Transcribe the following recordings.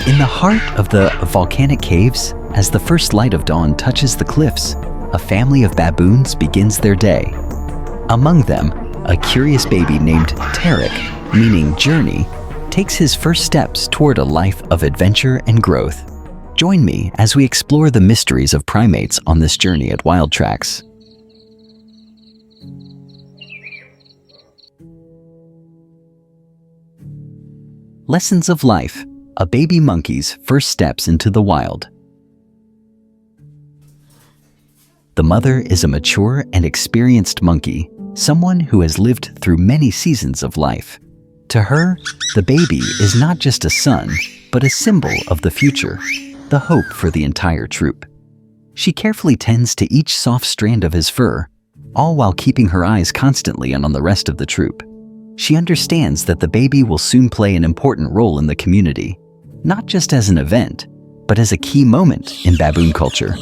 In the heart of the volcanic caves, as the first light of dawn touches the cliffs, a family of baboons begins their day. Among them, a curious baby named Tarek, meaning journey, takes his first steps toward a life of adventure and growth. Join me as we explore the mysteries of primates on this journey at Wild Tracks. Lessons of life: a baby monkey's first steps into the wild. The mother is a mature and experienced monkey, someone who has lived through many seasons of life. To her, the baby is not just a son, but a symbol of the future, the hope for the entire troop. She carefully tends to each soft strand of his fur, all while keeping her eyes constantly on the rest of the troop. She understands that the baby will soon play an important role in the community, not just as an event, but as a key moment in baboon culture.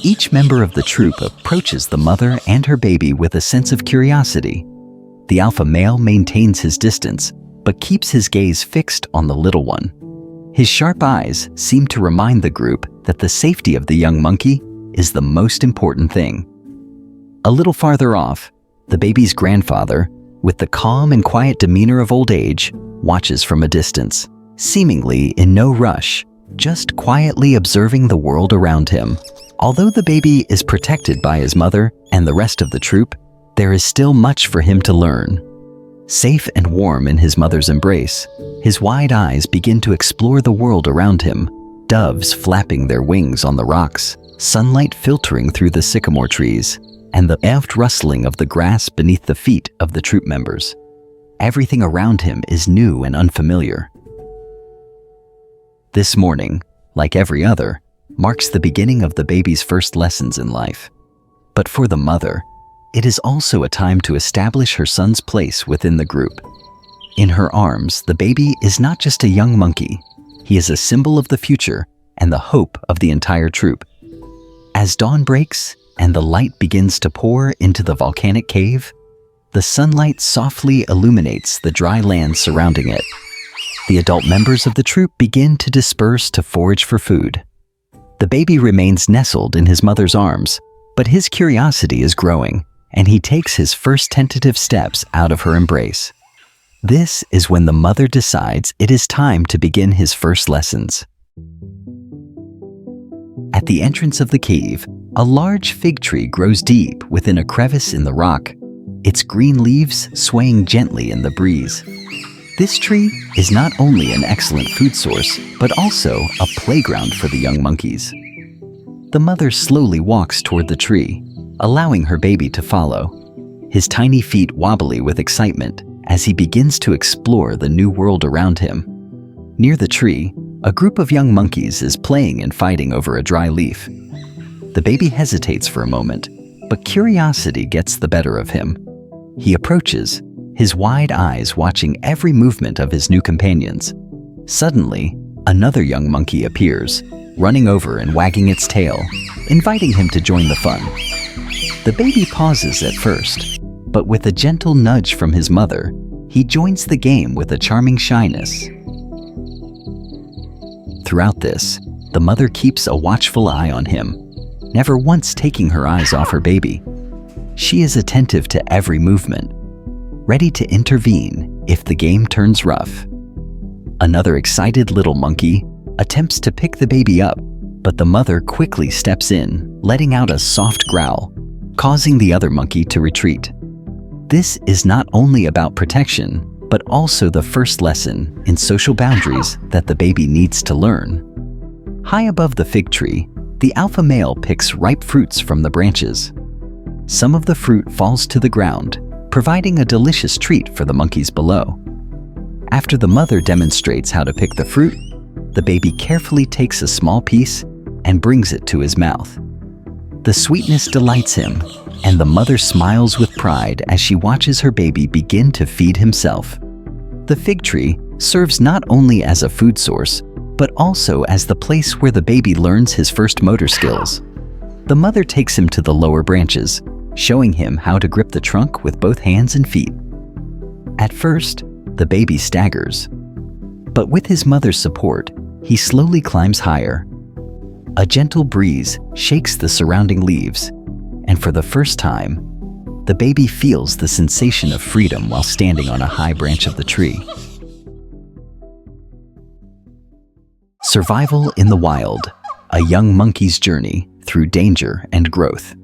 Each member of the troop approaches the mother and her baby with a sense of curiosity. The alpha male maintains his distance, but keeps his gaze fixed on the little one. His sharp eyes seem to remind the group that the safety of the young monkey is the most important thing. A little farther off, the baby's grandfather, with the calm and quiet demeanor of old age, watches from a distance, seemingly in no rush, just quietly observing the world around him. Although the baby is protected by his mother and the rest of the troop, there is still much for him to learn. Safe and warm in his mother's embrace, his wide eyes begin to explore the world around him, doves flapping their wings on the rocks, sunlight filtering through the sycamore trees, and the soft rustling of the grass beneath the feet of the troop members. Everything around him is new and unfamiliar. This morning, like every other, marks the beginning of the baby's first lessons in life. But for the mother, it is also a time to establish her son's place within the group. In her arms, the baby is not just a young monkey. He is a symbol of the future and the hope of the entire troop. As dawn breaks and the light begins to pour into the volcanic cave, the sunlight softly illuminates the dry land surrounding it. The adult members of the troop begin to disperse to forage for food. The baby remains nestled in his mother's arms, but his curiosity is growing, and he takes his first tentative steps out of her embrace. This is when the mother decides it is time to begin his first lessons. At the entrance of the cave, a large fig tree grows deep within a crevice in the rock, its green leaves swaying gently in the breeze. This tree is not only an excellent food source, but also a playground for the young monkeys. The mother slowly walks toward the tree, allowing her baby to follow, his tiny feet wobbly with excitement as he begins to explore the new world around him. Near the tree, a group of young monkeys is playing and fighting over a dry leaf. The baby hesitates for a moment, but curiosity gets the better of him. He approaches, his wide eyes watching every movement of his new companions. Suddenly, another young monkey appears, running over and wagging its tail, inviting him to join the fun. The baby pauses at first, but with a gentle nudge from his mother, he joins the game with a charming shyness. Throughout this, the mother keeps a watchful eye on him, never once taking her eyes off her baby. She is attentive to every movement, ready to intervene if the game turns rough. Another excited little monkey attempts to pick the baby up, but the mother quickly steps in, letting out a soft growl, causing the other monkey to retreat. This is not only about protection, but also the first lesson in social boundaries that the baby needs to learn. High above the fig tree, the alpha male picks ripe fruits from the branches. Some of the fruit falls to the ground, providing a delicious treat for the monkeys below. After the mother demonstrates how to pick the fruit, the baby carefully takes a small piece and brings it to his mouth. The sweetness delights him, and the mother smiles with pride as she watches her baby begin to feed himself. The fig tree serves not only as a food source, but also as the place where the baby learns his first motor skills. The mother takes him to the lower branches, showing him how to grip the trunk with both hands and feet. At first, the baby staggers, but with his mother's support, he slowly climbs higher. A gentle breeze shakes the surrounding leaves, and for the first time, the baby feels the sensation of freedom while standing on a high branch of the tree. Survival in the wild, a young monkey's journey through danger and growth.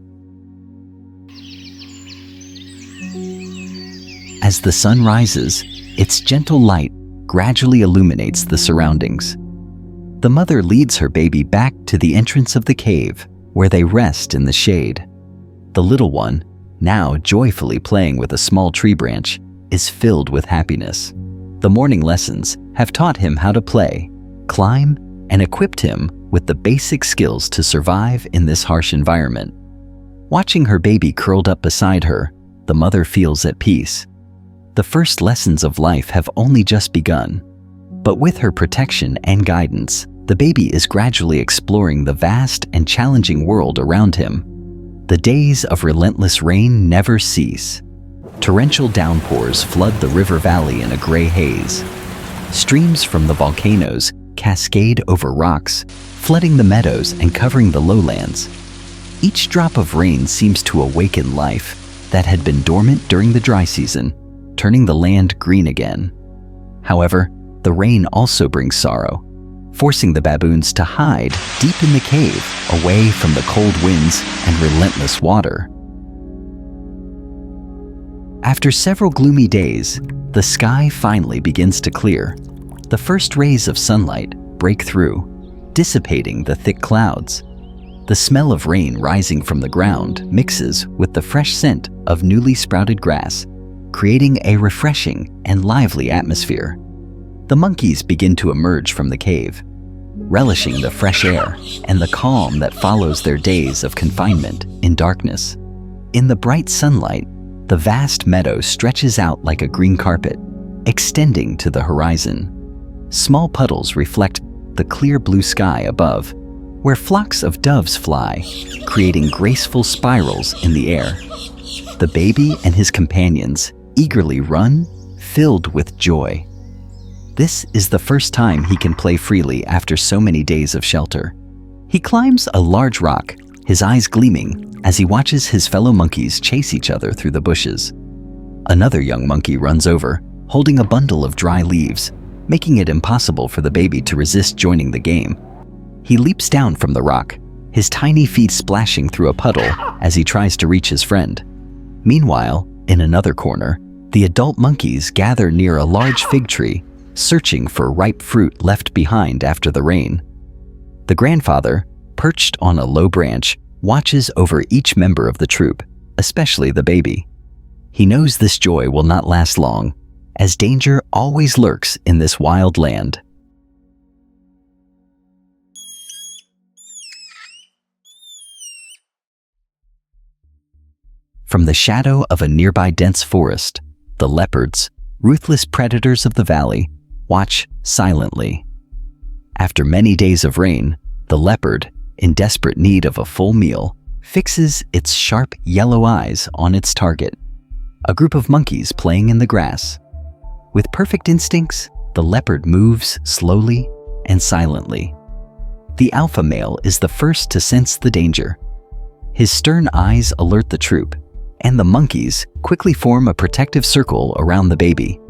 As the sun rises, its gentle light gradually illuminates the surroundings. The mother leads her baby back to the entrance of the cave, where they rest in the shade. The little one, now joyfully playing with a small tree branch, is filled with happiness. The morning lessons have taught him how to play, climb, and equipped him with the basic skills to survive in this harsh environment. Watching her baby curled up beside her, the mother feels at peace. The first lessons of life have only just begun, but with her protection and guidance, the baby is gradually exploring the vast and challenging world around him. The days of relentless rain never cease. Torrential downpours flood the river valley in a gray haze. Streams from the volcanoes cascade over rocks, flooding the meadows and covering the lowlands. Each drop of rain seems to awaken life that had been dormant during the dry season, turning the land green again. However, the rain also brings sorrow, forcing the baboons to hide deep in the cave, away from the cold winds and relentless water. After several gloomy days, the sky finally begins to clear. The first rays of sunlight break through, dissipating the thick clouds. The smell of rain rising from the ground mixes with the fresh scent of newly sprouted grass, creating a refreshing and lively atmosphere. The monkeys begin to emerge from the cave, relishing the fresh air and the calm that follows their days of confinement in darkness. In the bright sunlight, the vast meadow stretches out like a green carpet, extending to the horizon. Small puddles reflect the clear blue sky above, where flocks of doves fly, creating graceful spirals in the air. The baby and his companions eagerly run, filled with joy. This is the first time he can play freely after so many days of shelter. He climbs a large rock, his eyes gleaming as he watches his fellow monkeys chase each other through the bushes. Another young monkey runs over, holding a bundle of dry leaves, making it impossible for the baby to resist joining the game. He leaps down from the rock, his tiny feet splashing through a puddle as he tries to reach his friend. Meanwhile, in another corner, the adult monkeys gather near a large fig tree, searching for ripe fruit left behind after the rain. The grandfather, perched on a low branch, watches over each member of the troop, especially the baby. He knows this joy will not last long, as danger always lurks in this wild land. From the shadow of a nearby dense forest, the leopards, ruthless predators of the valley, watch silently. After many days of rain, the leopard, in desperate need of a full meal, fixes its sharp yellow eyes on its target, a group of monkeys playing in the grass. With perfect instincts, the leopard moves slowly and silently. The alpha male is the first to sense the danger. His stern eyes alert the troop, and the monkeys quickly form a protective circle around the baby.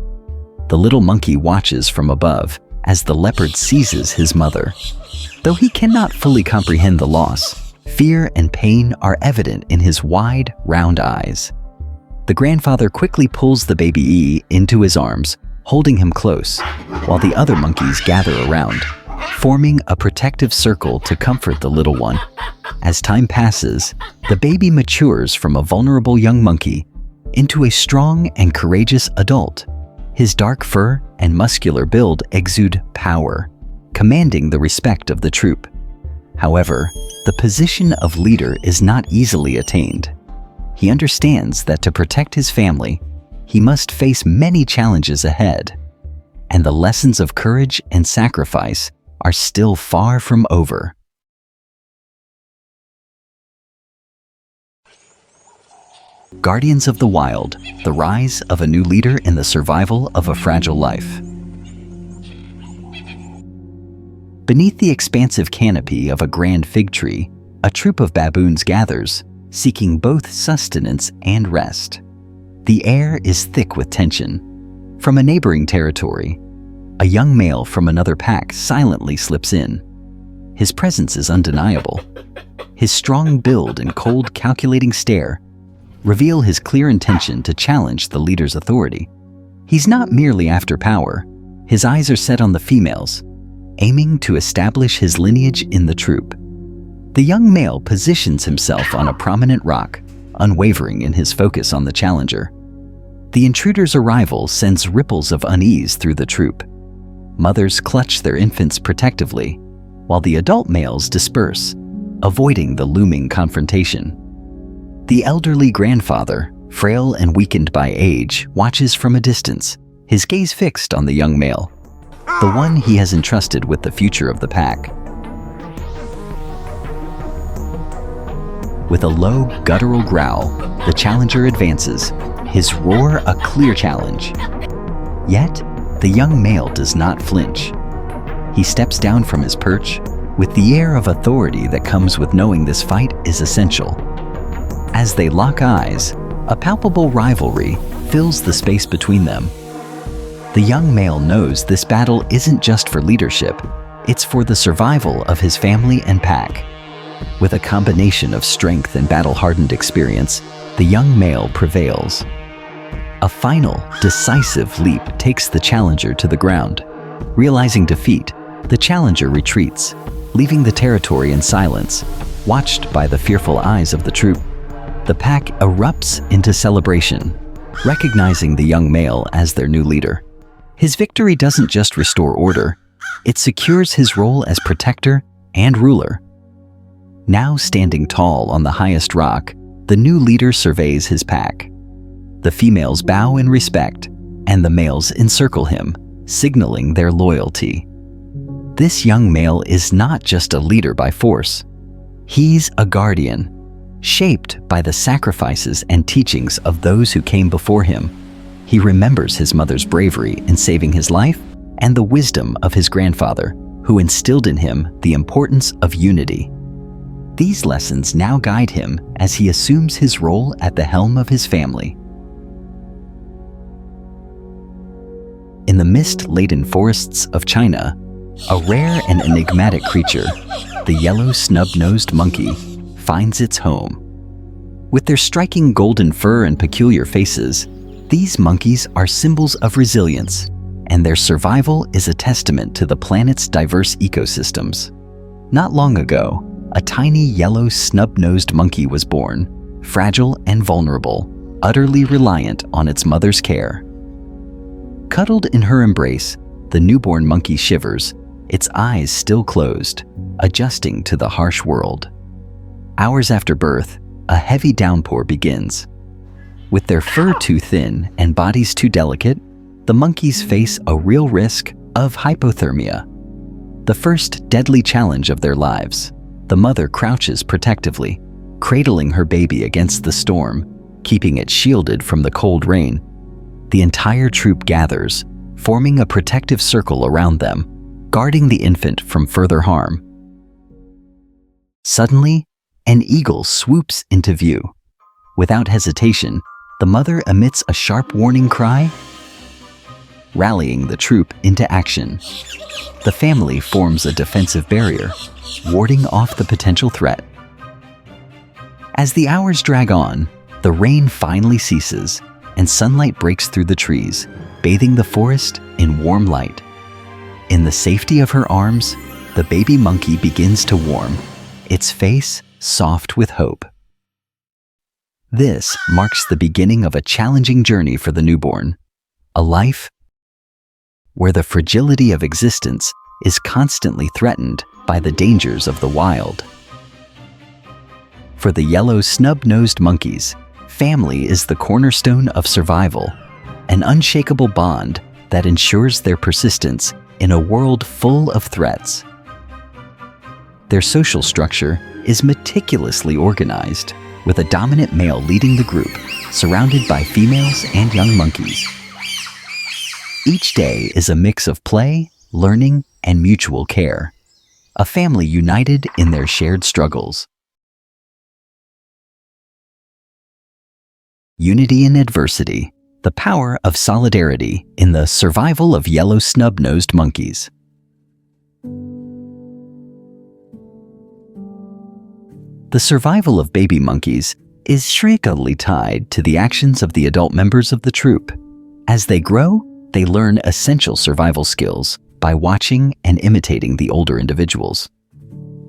The little monkey watches from above as the leopard seizes his mother. Though he cannot fully comprehend the loss, fear and pain are evident in his wide, round eyes. The grandfather quickly pulls the baby E into his arms, holding him close, while the other monkeys gather around, forming a protective circle to comfort the little one. As time passes, the baby matures from a vulnerable young monkey into a strong and courageous adult. His dark fur and muscular build exude power, commanding the respect of the troop. However, the position of leader is not easily attained. He understands that to protect his family, he must face many challenges ahead, and the lessons of courage and sacrifice are still far from over. Guardians of the Wild, the rise of a new leader in the survival of a fragile life. Beneath the expansive canopy of a grand fig tree, a troop of baboons gathers, seeking both sustenance and rest. The air is thick with tension. From a neighboring territory, a young male from another pack silently slips in. His presence is undeniable. His strong build and cold, calculating stare reveal his clear intention to challenge the leader's authority. He's not merely after power. His eyes are set on the females, aiming to establish his lineage in the troop. The young male positions himself on a prominent rock, unwavering in his focus on the challenger. The intruder's arrival sends ripples of unease through the troop. Mothers clutch their infants protectively, while the adult males disperse, avoiding the looming confrontation. The elderly grandfather, frail and weakened by age, watches from a distance, his gaze fixed on the young male, the one he has entrusted with the future of the pack. With a low, guttural growl, the challenger advances, his roar a clear challenge. Yet, the young male does not flinch. He steps down from his perch with the air of authority that comes with knowing this fight is essential. As they lock eyes, a palpable rivalry fills the space between them. The young male knows this battle isn't just for leadership, it's for the survival of his family and pack. With a combination of strength and battle-hardened experience, the young male prevails. A final, decisive leap takes the challenger to the ground. Realizing defeat, the challenger retreats, leaving the territory in silence, watched by the fearful eyes of the troop. The pack erupts into celebration, recognizing the young male as their new leader. His victory doesn't just restore order, it secures his role as protector and ruler. Now standing tall on the highest rock, the new leader surveys his pack. The females bow in respect, and the males encircle him, signaling their loyalty. This young male is not just a leader by force. He's a guardian, shaped by the sacrifices and teachings of those who came before him. He remembers his mother's bravery in saving his life and the wisdom of his grandfather, who instilled in him the importance of unity. These lessons now guide him as he assumes his role at the helm of his family. In the mist-laden forests of China, a rare and enigmatic creature, the yellow snub-nosed monkey, finds its home. With their striking golden fur and peculiar faces, these monkeys are symbols of resilience, and their survival is a testament to the planet's diverse ecosystems. Not long ago, a tiny yellow snub-nosed monkey was born, fragile and vulnerable, utterly reliant on its mother's care. Cuddled in her embrace, the newborn monkey shivers, its eyes still closed, adjusting to the harsh world. Hours after birth, a heavy downpour begins. With their fur too thin and bodies too delicate, the monkeys face a real risk of hypothermia. The first deadly challenge of their lives, the mother crouches protectively, cradling her baby against the storm, keeping it shielded from the cold rain. The entire troop gathers, forming a protective circle around them, guarding the infant from further harm. Suddenly, an eagle swoops into view. Without hesitation, the mother emits a sharp warning cry, rallying the troop into action. The family forms a defensive barrier, warding off the potential threat. As the hours drag on, the rain finally ceases, and sunlight breaks through the trees, bathing the forest in warm light. In the safety of her arms, the baby monkey begins to warm, its face soft with hope. This marks the beginning of a challenging journey for the newborn, a life where the fragility of existence is constantly threatened by the dangers of the wild. For the yellow snub-nosed monkeys, family is the cornerstone of survival, an unshakable bond that ensures their persistence in a world full of threats. Their social structure is meticulously organized, with a dominant male leading the group, surrounded by females and young monkeys. Each day is a mix of play, learning, and mutual care, a family united in their shared struggles. Unity in adversity, the power of solidarity in the survival of yellow snub-nosed monkeys. The survival of baby monkeys is shriekily tied to the actions of the adult members of the troop. As they grow, they learn essential survival skills by watching and imitating the older individuals.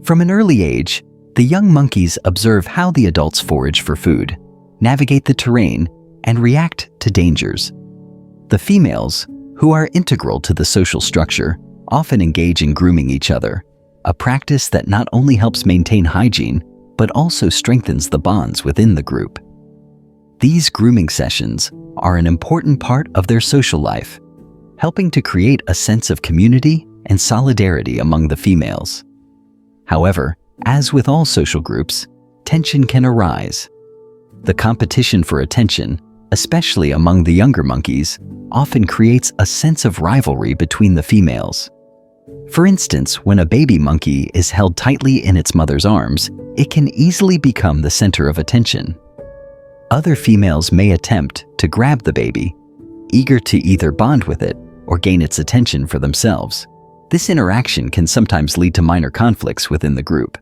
From an early age, the young monkeys observe how the adults forage for food, navigate the terrain, and react to dangers. The females, who are integral to the social structure, often engage in grooming each other, a practice that not only helps maintain hygiene, but also strengthens the bonds within the group. These grooming sessions are an important part of their social life, helping to create a sense of community and solidarity among the females. However, as with all social groups, tension can arise. The competition for attention, especially among the younger monkeys, often creates a sense of rivalry between the females. For instance, when a baby monkey is held tightly in its mother's arms, it can easily become the center of attention. Other females may attempt to grab the baby, eager to either bond with it or gain its attention for themselves. This interaction can sometimes lead to minor conflicts within the group.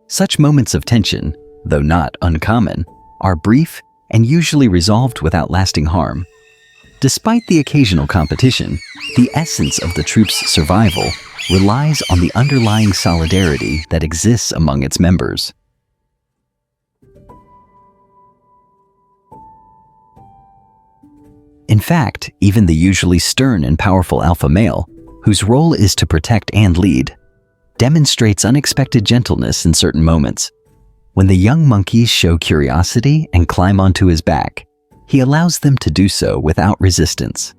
Such moments of tension, though not uncommon, are brief and usually resolved without lasting harm. Despite the occasional competition, the essence of the troop's survival relies on the underlying solidarity that exists among its members. In fact, even the usually stern and powerful alpha male, whose role is to protect and lead, demonstrates unexpected gentleness in certain moments. When the young monkeys show curiosity and climb onto his back, he allows them to do so without resistance.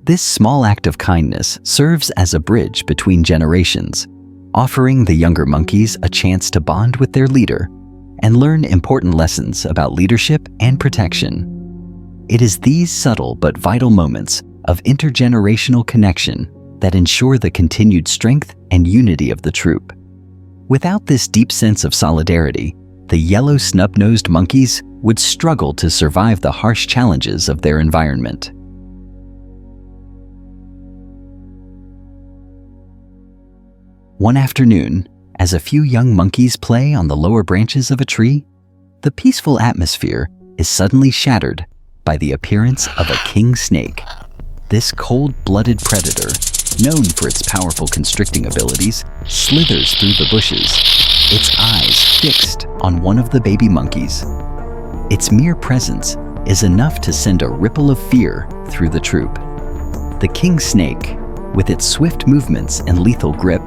This small act of kindness serves as a bridge between generations, offering the younger monkeys a chance to bond with their leader and learn important lessons about leadership and protection. It is these subtle but vital moments of intergenerational connection that ensure the continued strength and unity of the troop. Without this deep sense of solidarity, the yellow snub-nosed monkeys would struggle to survive the harsh challenges of their environment. One afternoon, as a few young monkeys play on the lower branches of a tree, the peaceful atmosphere is suddenly shattered by the appearance of a king snake. This cold-blooded predator, known for its powerful constricting abilities, slithers through the bushes, its eyes fixed on one of the baby monkeys. Its mere presence is enough to send a ripple of fear through the troop. The king snake, with its swift movements and lethal grip,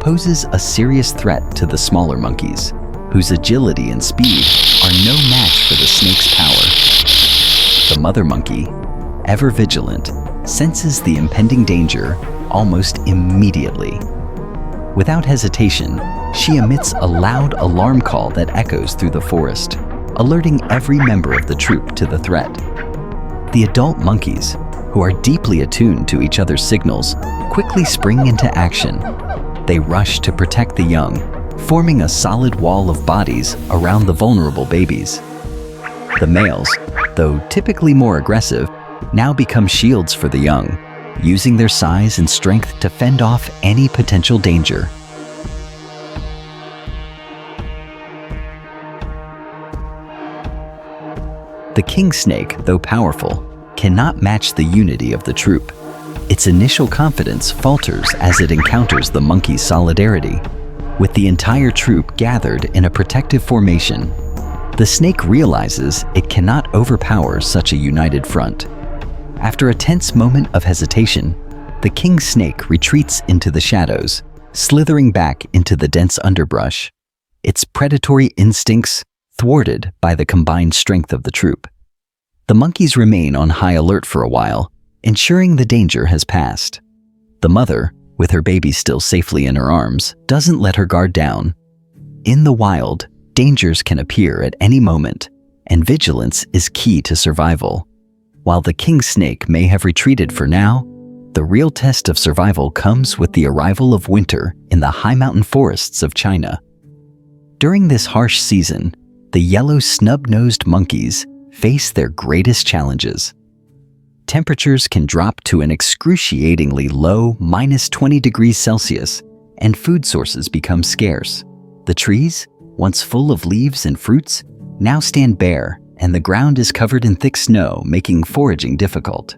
poses a serious threat to the smaller monkeys, whose agility and speed are no match for the snake's power. The mother monkey, ever vigilant, senses the impending danger almost immediately. Without hesitation, she emits a loud alarm call that echoes through the forest, alerting every member of the troop to the threat. The adult monkeys, who are deeply attuned to each other's signals, quickly spring into action. They rush to protect the young, forming a solid wall of bodies around the vulnerable babies. The males, though typically more aggressive, now become shields for the young, using their size and strength to fend off any potential danger. The king snake, though powerful, cannot match the unity of the troop. Its initial confidence falters as it encounters the monkey's solidarity. With the entire troop gathered in a protective formation, the snake realizes it cannot overpower such a united front. After a tense moment of hesitation, the king snake retreats into the shadows, slithering back into the dense underbrush, its predatory instincts thwarted by the combined strength of the troop. The monkeys remain on high alert for a while, ensuring the danger has passed. The mother, with her baby still safely in her arms, doesn't let her guard down. In the wild, dangers can appear at any moment, and vigilance is key to survival. While the king snake may have retreated for now, The real test of survival comes with the arrival of winter in the high mountain forests of China. During this harsh season, the yellow snub-nosed monkeys face their greatest challenges. Temperatures can drop to an excruciatingly low -20 degrees Celsius, and food sources become scarce. The trees, once full of leaves and fruits, now stand bare, and the ground is covered in thick snow, making foraging difficult.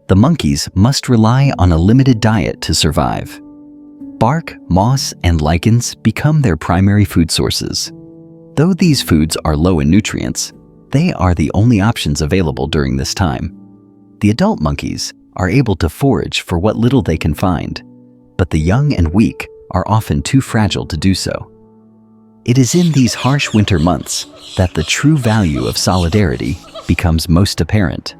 The monkeys must rely on a limited diet to survive. Bark, moss, and lichens become their primary food sources. Though these foods are low in nutrients, they are the only options available during this time. The adult monkeys are able to forage for what little they can find, but the young and weak are often too fragile to do so. It is in these harsh winter months that the true value of solidarity becomes most apparent.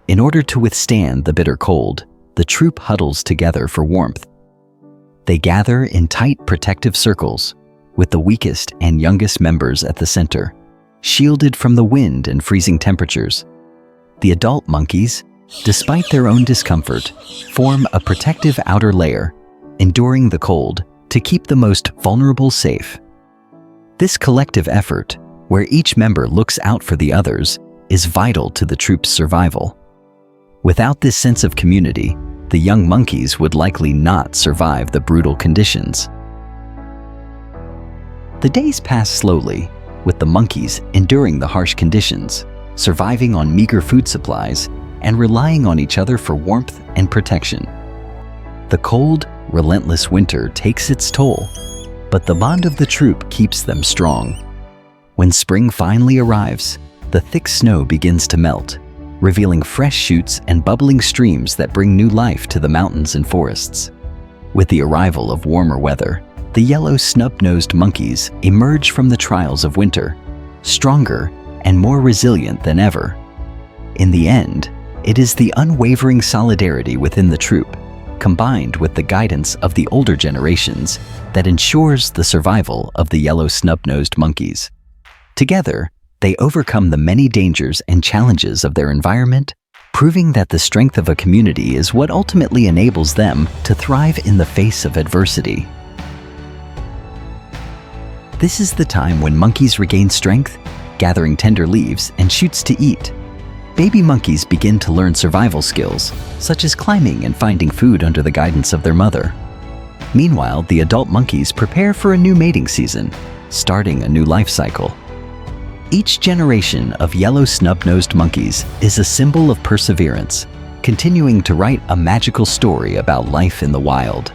In order to withstand the bitter cold, the troop huddles together for warmth. They gather in tight protective circles, with the weakest and youngest members at the center, shielded from the wind and freezing temperatures. The adult monkeys, despite their own discomfort, form a protective outer layer, enduring the cold to keep the most vulnerable safe. This collective effort, where each member looks out for the others, is vital to the troop's survival. Without this sense of community, the young monkeys would likely not survive the brutal conditions. The days pass slowly, with the monkeys enduring the harsh conditions, surviving on meager food supplies, and relying on each other for warmth and protection. The cold, relentless winter takes its toll, but the bond of the troop keeps them strong. When spring finally arrives, the thick snow begins to melt, revealing fresh shoots and bubbling streams that bring new life to the mountains and forests. With the arrival of warmer weather, the yellow snub-nosed monkeys emerge from the trials of winter, stronger and more resilient than ever. In the end, it is the unwavering solidarity within the troop, combined with the guidance of the older generations, that ensures the survival of the yellow snub-nosed monkeys. Together, they overcome the many dangers and challenges of their environment, proving that the strength of a community is what ultimately enables them to thrive in the face of adversity. This is the time when monkeys regain strength, gathering tender leaves and shoots to eat. Baby monkeys begin to learn survival skills, such as climbing and finding food under the guidance of their mother. Meanwhile, the adult monkeys prepare for a new mating season, starting a new life cycle. Each generation of yellow snub-nosed monkeys is a symbol of perseverance, continuing to write a magical story about life in the wild.